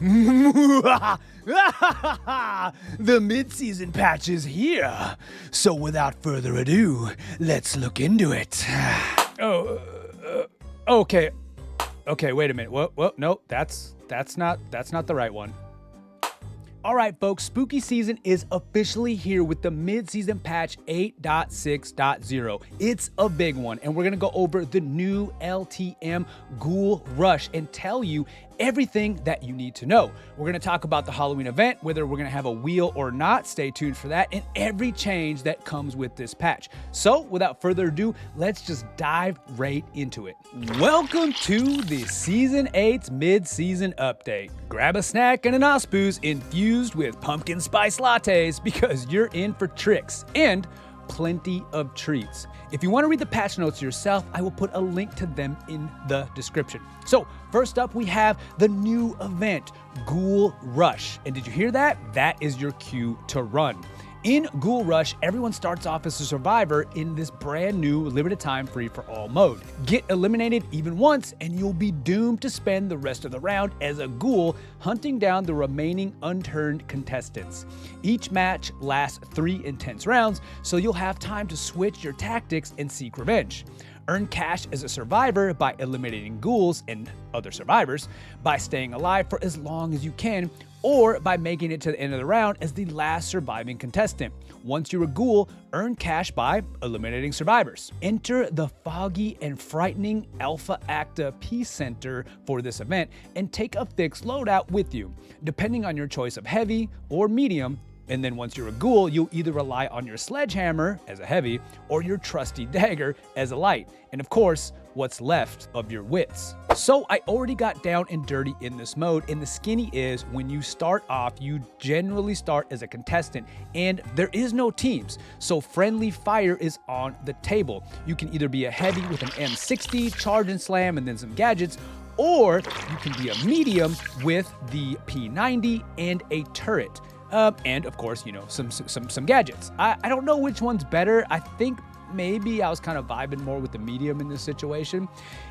The mid-season patch is here. So without further ado, let's look into it. Okay. Okay, wait a minute. Whoa, no, that's not the right one. All right, folks, spooky season is officially here with the mid-season patch 8.6.0. It's a big one, and we're going to go over the new LTM Ghoul Rush and tell you everything that you need to know. We're going to talk about the Halloween event, whether we're going to have a wheel or not. Stay tuned for that, and every change that comes with this patch. So, without further ado, let's just dive right into it. Welcome to the Season 8's mid-season update. Grab a snack and an Ospoos infused with pumpkin spice lattes because you're in for tricks and plenty of treats. If you want to read the patch notes yourself, I will put a link to them in the description. So first up, we have the new event, Ghoul Rush. And did you hear that? That is your cue to run. In Ghoul Rush, everyone starts off as a survivor in this brand new limited time free-for-all mode. Get eliminated even once and you'll be doomed to spend the rest of the round as a ghoul hunting down the remaining unturned contestants. Each match lasts 3 intense rounds, so you'll have time to switch your tactics and seek revenge. Earn cash as a survivor by eliminating ghouls and other survivors, by staying alive for as long as you can, or by making it to the end of the round as the last surviving contestant. Once you're a ghoul, earn cash by eliminating survivors. Enter the foggy and frightening Alpha Acta Peace Center for this event and take a fixed loadout with you, depending on your choice of heavy or medium. And then once you're a ghoul, you'll either rely on your sledgehammer as a heavy or your trusty dagger as a light. And of course, what's left of your wits. So I already got down and dirty in this mode, and the skinny is when you start off, you generally start as a contestant and there is no teams. So friendly fire is on the table. You can either be a heavy with an M60, charge and slam, and then some gadgets, or you can be a medium with the P90 and a turret. And of course, you know, some gadgets. I don't know which one's better. I think maybe I was kind of vibing more with the medium in this situation.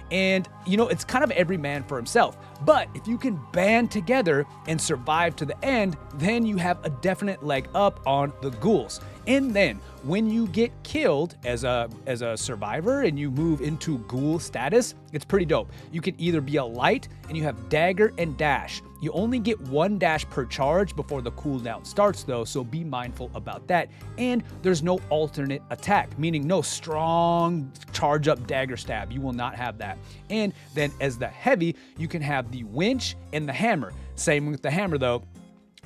And, you know, it's kind of every man for himself. But if you can band together and survive to the end, then you have a definite leg up on the ghouls. And then when you get killed as a survivor and you move into ghoul status, it's pretty dope. You can either be a light and you have dagger and dash. You only get 1 dash per charge before the cooldown starts though, so be mindful about that. And there's no alternate attack, meaning no strong charge up dagger stab. You will not have that. And then as the heavy, you can have the winch and the hammer. Same with the hammer though.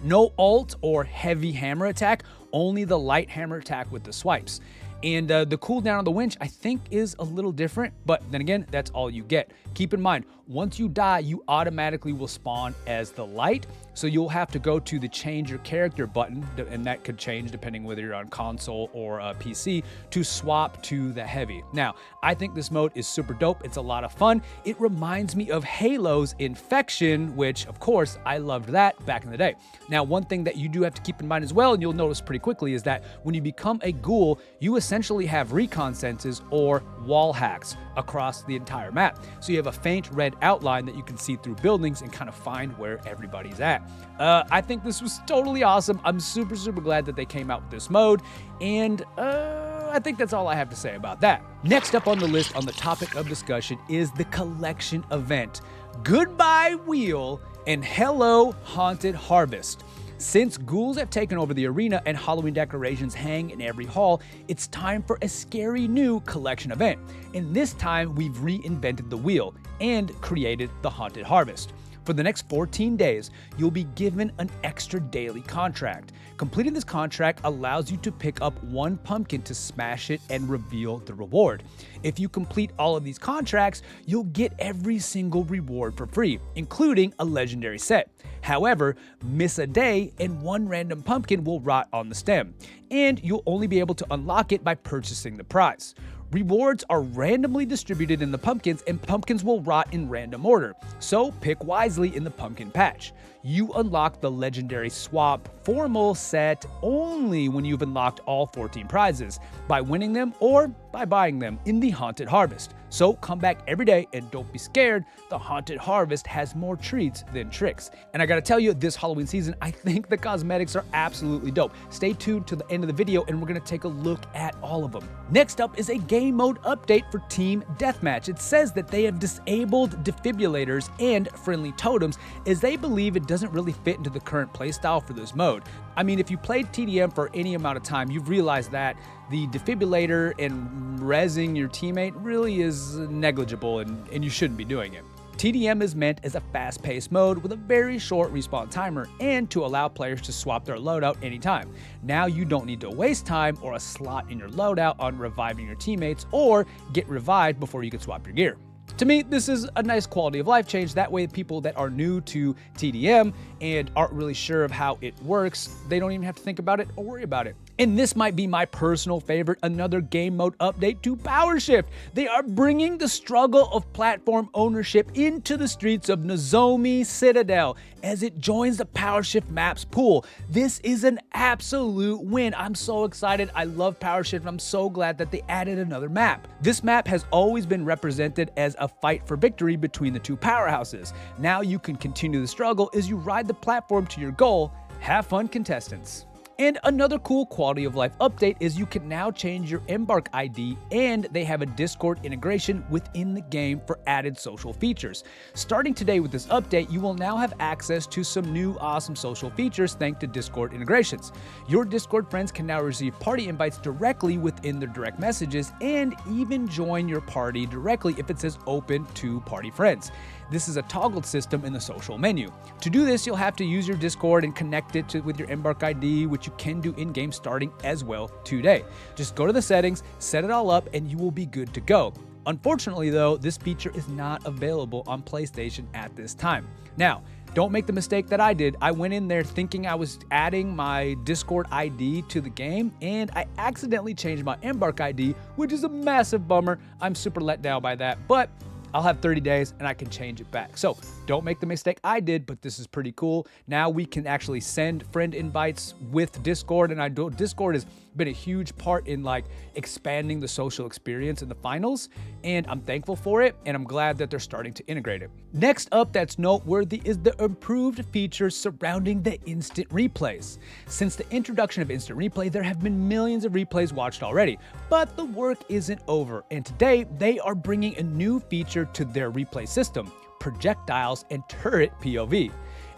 No alt or heavy hammer attack, only the light hammer attack with the swipes. And the cooldown on the winch, I think, is a little different, but then again, that's all you get. Keep in mind, once you die, you automatically will spawn as the light, so you'll have to go to the change your character button, and that could change depending whether you're on console or PC, to swap to the heavy. Now, I think this mode is super dope. It's a lot of fun. It reminds me of Halo's Infection, which, of course, I loved that back in the day. Now, one thing that you do have to keep in mind as well, and you'll notice pretty quickly, is that when you become a ghoul, you essentially have recon senses or wall hacks across the entire map. So you have a faint red outline that you can see through buildings and kind of find where everybody's at. I think this was totally awesome. I'm super glad that they came out with this mode, and I think that's all I have to say about that. Next up on the list on the topic of discussion is the collection event. Goodbye Wheel and hello Haunted Harvest. Since ghouls have taken over the arena and Halloween decorations hang in every hall, it's time for a scary new collection event. And this time, we've reinvented the wheel and created the Haunted Harvest. For the next 14 days, you'll be given an extra daily contract. Completing this contract allows you to pick up 1 pumpkin to smash it and reveal the reward. If you complete all of these contracts, you'll get every single reward for free, including a legendary set. However, miss a day and 1 random pumpkin will rot on the stem, and you'll only be able to unlock it by purchasing the prize. Rewards are randomly distributed in the pumpkins, and pumpkins will rot in random order, so pick wisely in the pumpkin patch. You unlock the legendary swap formal set only when you've unlocked all 14 prizes, by winning them or by buying them in the Haunted Harvest. So come back every day and don't be scared, the Haunted Harvest has more treats than tricks. And I gotta tell you, this Halloween season, I think the cosmetics are absolutely dope. Stay tuned to the end of the video and we're gonna take a look at all of them. Next up is a game mode update for Team Deathmatch. It says that they have disabled defibrillators and friendly totems as they believe it doesn't really fit into the current playstyle for this mode. I mean, if you played TDM for any amount of time, you've realized that the defibrillator and rezzing your teammate really is negligible and you shouldn't be doing it. TDM is meant as a fast-paced mode with a very short respawn timer and to allow players to swap their loadout anytime. Now you don't need to waste time or a slot in your loadout on reviving your teammates or get revived before you can swap your gear. To me, this is a nice quality of life change. That way, people that are new to TDM and aren't really sure of how it works, they don't even have to think about it or worry about it. And this might be my personal favorite, another game mode update to Powershift. They are bringing the struggle of platform ownership into the streets of Nozomi Citadel as it joins the Powershift maps pool. This is an absolute win. I'm so excited. I love Powershift. I'm so glad that they added another map. This map has always been represented as a fight for victory between the two powerhouses. Now you can continue the struggle as you ride the platform to your goal. Have fun, contestants. And another cool quality of life update is you can now change your Embark ID and they have a Discord integration within the game for added social features. Starting today with this update, you will now have access to some new awesome social features thanks to Discord integrations. Your Discord friends can now receive party invites directly within their direct messages and even join your party directly if it says open to party friends. This is a toggled system in the social menu. To do this, you'll have to use your Discord and connect it with your Embark ID, which you can do in-game starting as well today. Just go to the settings, set it all up, and you will be good to go. Unfortunately though, this feature is not available on PlayStation at this time. Now, don't make the mistake that I did. I went in there thinking I was adding my Discord ID to the game, and I accidentally changed my Embark ID, which is a massive bummer. I'm super let down by that, but I'll have 30 days and I can change it back. So don't make the mistake I did, but this is pretty cool. Now we can actually send friend invites with Discord, and Discord has been a huge part in like expanding the social experience in the finals, and I'm thankful for it, and I'm glad that they're starting to integrate it. Next up that's noteworthy is the improved features surrounding the instant replays. Since the introduction of instant replay, there have been millions of replays watched already, but the work isn't over, and today they are bringing a new feature to their replay system: projectiles and turret POV.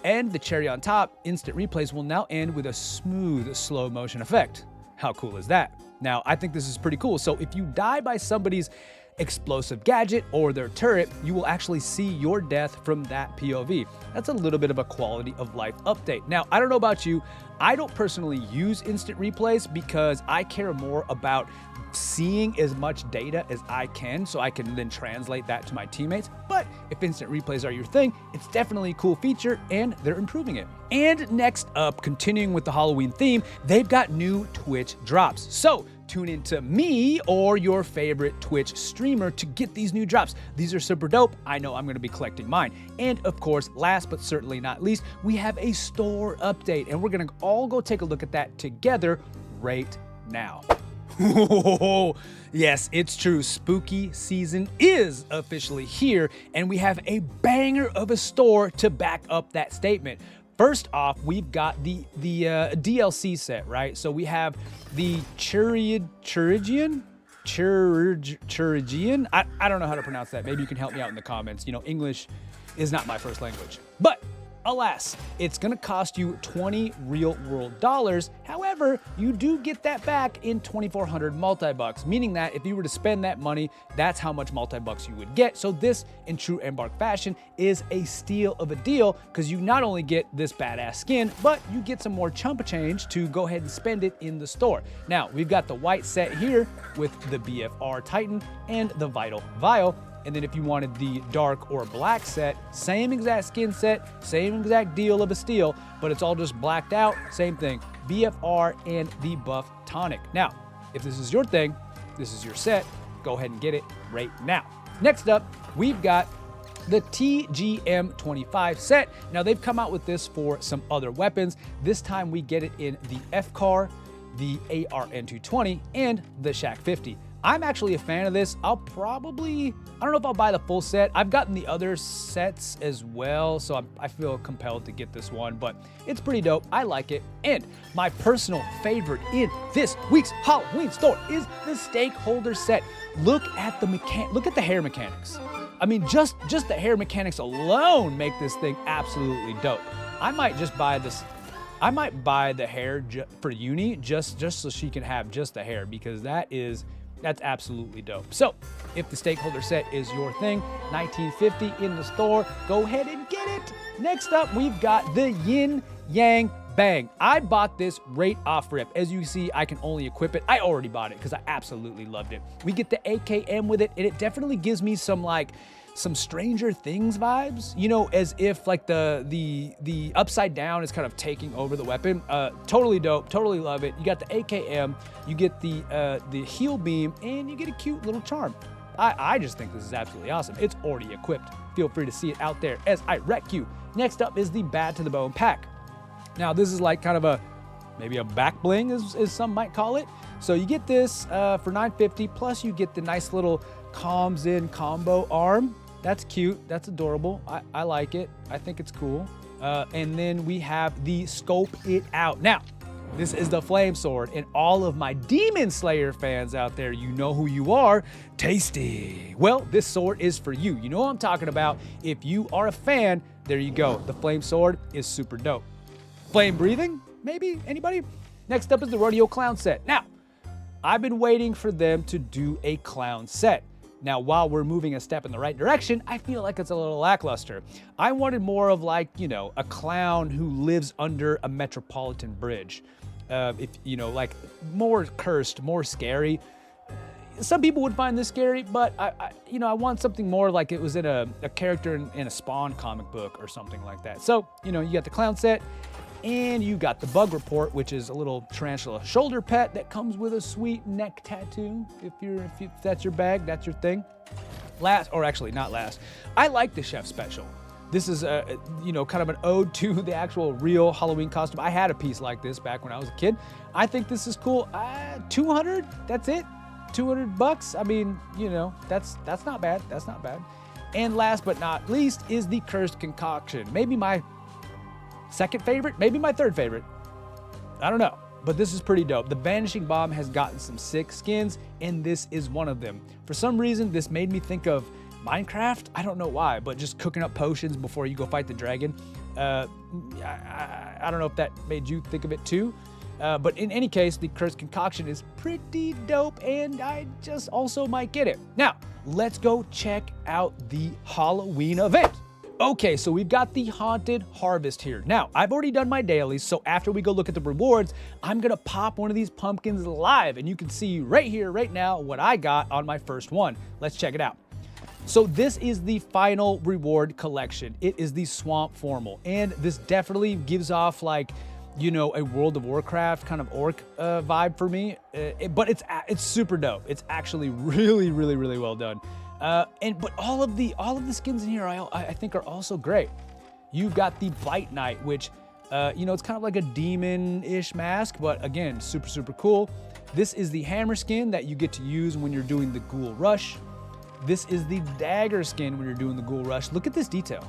And the cherry on top, instant replays will now end with a smooth slow motion effect. How cool is that? Now, I think this is pretty cool. So if you die by somebody's explosive gadget or their turret, you will actually see your death from that POV. That's a little bit of a quality of life update. Now, I don't know about you, I don't personally use instant replays because I care more about seeing as much data as I can so I can then translate that to my teammates. But if instant replays are your thing, it's definitely a cool feature and they're improving it. And next up, continuing with the Halloween theme, they've got new Twitch drops. So tune into me or your favorite Twitch streamer to get these new drops. These are super dope. I know I'm going to be collecting mine. And of course, last but certainly not least, we have a store update, and we're going to all go take a look at that together right now. Yes, it's true. Spooky season is officially here, and we have a banger of a store to back up that statement. First off, we've got the DLC set, right? So we have the Chirigian? I don't know how to pronounce that. Maybe you can help me out in the comments. You know, English is not my first language. But alas, it's gonna cost you 20 real world dollars. However, you do get that back in 2,400 multi-bucks, meaning that if you were to spend that money, that's how much multi-bucks you would get. So this, in true Embark fashion, is a steal of a deal, because you not only get this badass skin, but you get some more chump change to go ahead and spend it in the store. Now, we've got the white set here with the BFR Titan and the Vital Vial. And then if you wanted the dark or black set, same exact skin set, same exact deal of a steal, but it's all just blacked out, same thing, BFR and the Buff Tonic. Now, if this is your thing, this is your set, go ahead and get it right now. Next up, we've got the TGM25 set. Now they've come out with this for some other weapons. This time we get it in the FCAR, the ARN220, and the Shack 50. I'm actually a fan of this. I don't know if I'll buy the full set. I've gotten the other sets as well, so I feel compelled to get this one, but it's pretty dope. I like it. And my personal favorite in this week's Halloween store is the Stakeholder set. Look at the hair mechanics. I mean, just the hair mechanics alone make this thing absolutely dope. I might just buy this. I might buy the hair for Uni just so she can have just the hair, because that's absolutely dope. So if the Stakeholder set is your thing, 1950 in the store, go ahead and get it. Next up, we've got the Yin Yang Bang. I bought this right off rip. As you see, I can only equip it. I already bought it because I absolutely loved it. We get the AKM with it, and it definitely gives me some Stranger Things vibes, you know, as if like the upside down is kind of taking over the weapon. Totally dope, totally love it. You got the AKM, you get the heal beam, and you get a cute little charm. I just think this is absolutely awesome. It's already equipped. Feel free to see it out there as I wreck you. Next up is the Bad to the Bone pack. Now this is like kind of maybe a back bling as some might call it. So you get this for $9.50, plus you get the nice little comms in combo arm. That's cute, that's adorable. I like it, I think it's cool. And then we have the Scope It Out. Now, this is the Flame Sword, and all of my Demon Slayer fans out there, you know who you are, Tasty. Well, this sword is for you. You know what I'm talking about. If you are a fan, there you go. The Flame Sword is super dope. Flame breathing, maybe, anybody? Next up is the Rodeo Clown set. Now, I've been waiting for them to do a clown set. Now, while we're moving a step in the right direction, I feel like it's a little lackluster. I wanted more of like, you know, a clown who lives under a metropolitan bridge. If you know, like more cursed, more scary. Some people would find this scary, but I want something more like it was in a character in a Spawn comic book or something like that. So, you know, you got the clown set, and you got the Bug Report, which is a little tarantula shoulder pet that comes with a sweet neck tattoo. If that's your bag, that's your thing. Last, or actually not last, I like the Chef Special. This is kind of an ode to the actual real Halloween costume. I had a piece like this back when I was a kid. I think this is cool. 200, that's it. $200. I mean, you know, that's not bad. That's not bad. And last but not least is the Cursed Concoction. Maybe my second favorite, maybe my third favorite. I don't know, but this is pretty dope. The Vanishing Bomb has gotten some sick skins, and this is one of them. For some reason, this made me think of Minecraft. I don't know why, but just cooking up potions before you go fight the dragon. I don't know if that made you think of it too. But in any case, the Cursed Concoction is pretty dope, and I just also might get it. Now, let's go check out the Halloween event. Okay, so we've got the Haunted Harvest here. Now, I've already done my dailies, so after we go look at the rewards, I'm gonna pop one of these pumpkins live, and you can see right here, right now, what I got on my first one. Let's check it out. So this is the final reward collection. It is the Swamp Formal, and this definitely gives off like, you know, a World of Warcraft kind of orc vibe for me, but it's super dope. It's actually really, really, really well done. But all of the skins in here I think are also great. You've got the Blight Knight, which it's kind of like a demon-ish mask, but again, super, super cool. This is the Hammer skin that you get to use when you're doing the Ghoul Rush. This is the Dagger skin when you're doing the Ghoul Rush. Look at this detail.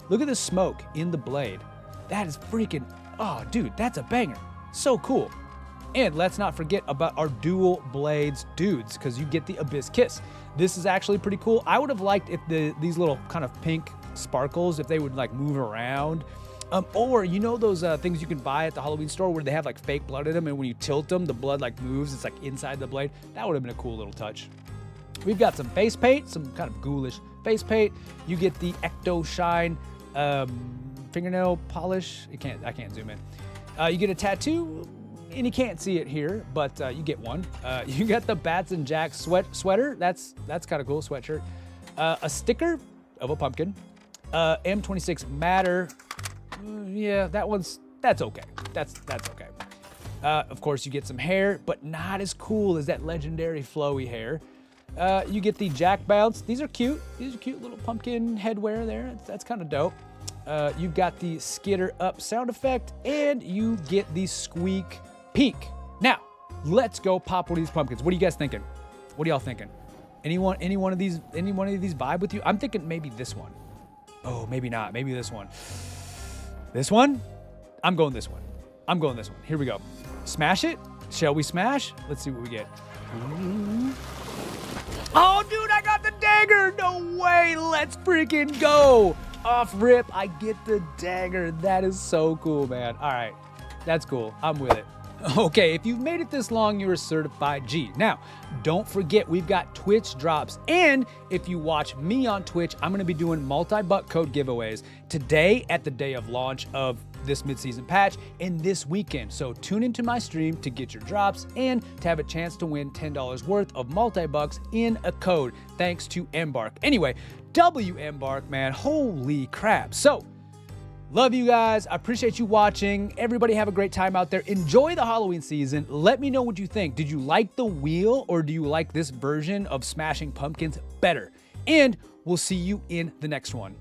Look at the smoke in the blade. That is freaking, oh dude, that's a banger. So cool. And let's not forget about our dual blades dudes, because you get the Abyss Kiss. This is actually pretty cool. I would have liked if these little kind of pink sparkles, if they would like move around. Or you know those things you can buy at the Halloween store where they have like fake blood in them, and when you tilt them, the blood like moves, it's like inside the blade. That would have been a cool little touch. We've got some face paint, some kind of ghoulish face paint. You get the Ecto Shine fingernail polish. I can't zoom in. You get a tattoo, and you can't see it here, but you get one. You got the Bats and Jacks sweater. That's kind of cool, sweatshirt. A sticker of a pumpkin. M26 Matter. Yeah, that's okay. That's okay. Of course, you get some hair, but not as cool as that legendary flowy hair. You get the Jack Bounce. These are cute. These are cute little pumpkin headwear there. That's kind of dope. You've got the Skitter Up sound effect, and you get the Squeak Peak. Now, let's go pop one of these pumpkins. What are you guys thinking? What are y'all thinking? Any one of these vibe with you? I'm thinking maybe this one. Oh, maybe not. Maybe this one. This one? I'm going this one. I'm going this one. Here we go. Smash it? Shall we smash? Let's see what we get. Oh, dude, I got the dagger. No way. Let's freaking go. Off rip, I get the dagger. That is so cool, man. All right. That's cool. I'm with it. Okay, if you've made it this long, you're a certified G. Now, don't forget, we've got Twitch drops. And if you watch me on Twitch, I'm going to be doing multi-buck code giveaways today at the day of launch of this mid-season patch and this weekend. So tune into my stream to get your drops and to have a chance to win $10 worth of multi-bucks in a code, thanks to Embark. Anyway, Embark, man, holy crap. So, love you guys. I appreciate you watching. Everybody have a great time out there. Enjoy the Halloween season. Let me know what you think. Did you like the wheel or do you like this version of smashing pumpkins better? And we'll see you in the next one.